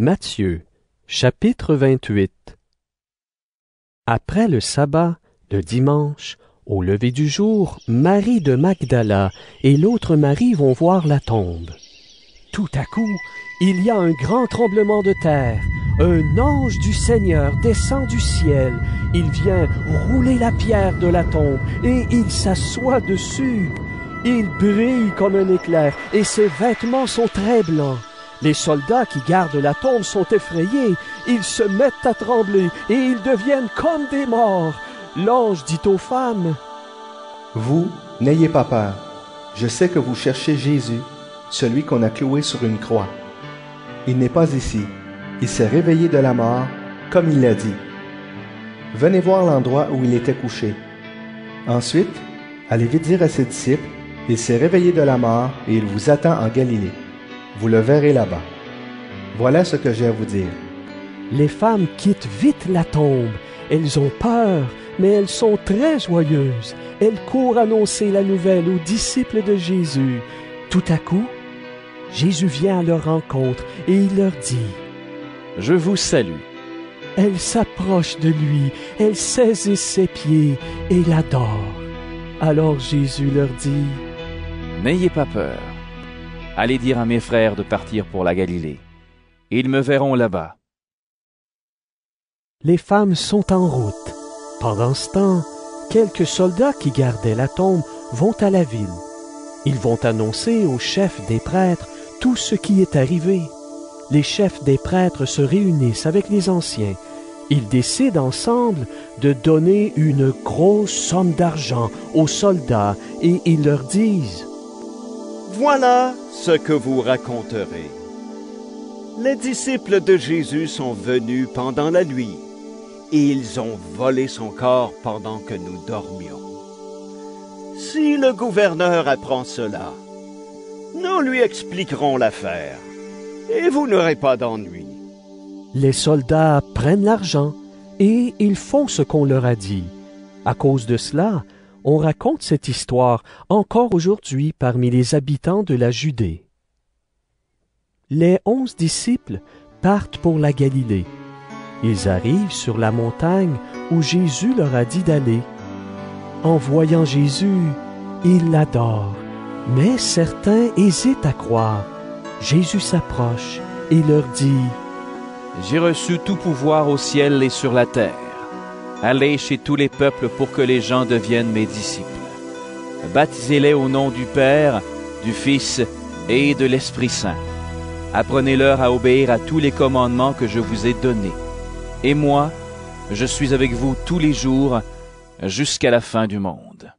Matthieu, chapitre 28. Après le sabbat, le dimanche, au lever du jour, Marie de Magdala et l'autre Marie vont voir la tombe. Tout à coup, il y a un grand tremblement de terre. Un ange du Seigneur descend du ciel. Il vient rouler la pierre de la tombe et il s'assoit dessus. Il brille comme un éclair et ses vêtements sont très blancs. Les soldats qui gardent la tombe sont effrayés. Ils se mettent à trembler et ils deviennent comme des morts. L'ange dit aux femmes: « Vous, n'ayez pas peur. Je sais que vous cherchez Jésus, celui qu'on a cloué sur une croix. Il n'est pas ici. Il s'est réveillé de la mort, comme il l'a dit. Venez voir l'endroit où il était couché. Ensuite, allez vite dire à ses disciples, il s'est réveillé de la mort et il vous attend en Galilée. Vous le verrez là-bas. Voilà ce que j'ai à vous dire. » Les femmes quittent vite la tombe. Elles ont peur, mais elles sont très joyeuses. Elles courent annoncer la nouvelle aux disciples de Jésus. Tout à coup, Jésus vient à leur rencontre et il leur dit: « Je vous salue. » Elles s'approchent de lui, elles saisissent ses pieds et l'adorent. Alors Jésus leur dit: « N'ayez pas peur. Allez dire à mes frères de partir pour la Galilée. Ils me verront là-bas. » Les femmes sont en route. Pendant ce temps, quelques soldats qui gardaient la tombe vont à la ville. Ils vont annoncer aux chefs des prêtres tout ce qui est arrivé. Les chefs des prêtres se réunissent avec les anciens. Ils décident ensemble de donner une grosse somme d'argent aux soldats et ils leur disent: « Voilà ce que vous raconterez. Les disciples de Jésus sont venus pendant la nuit et ils ont volé son corps pendant que nous dormions. Si le gouverneur apprend cela, nous lui expliquerons l'affaire et vous n'aurez pas d'ennui. » Les soldats prennent l'argent et ils font ce qu'on leur a dit. À cause de cela, on raconte cette histoire encore aujourd'hui parmi les habitants de la Judée. Les 11 disciples partent pour la Galilée. Ils arrivent sur la montagne où Jésus leur a dit d'aller. En voyant Jésus, ils l'adorent, mais certains hésitent à croire. Jésus s'approche et leur dit: « J'ai reçu tout pouvoir au ciel et sur la terre. Allez chez tous les peuples pour que les gens deviennent mes disciples. Baptisez-les au nom du Père, du Fils et de l'Esprit Saint. Apprenez-leur à obéir à tous les commandements que je vous ai donnés. Et moi, je suis avec vous tous les jours jusqu'à la fin du monde. »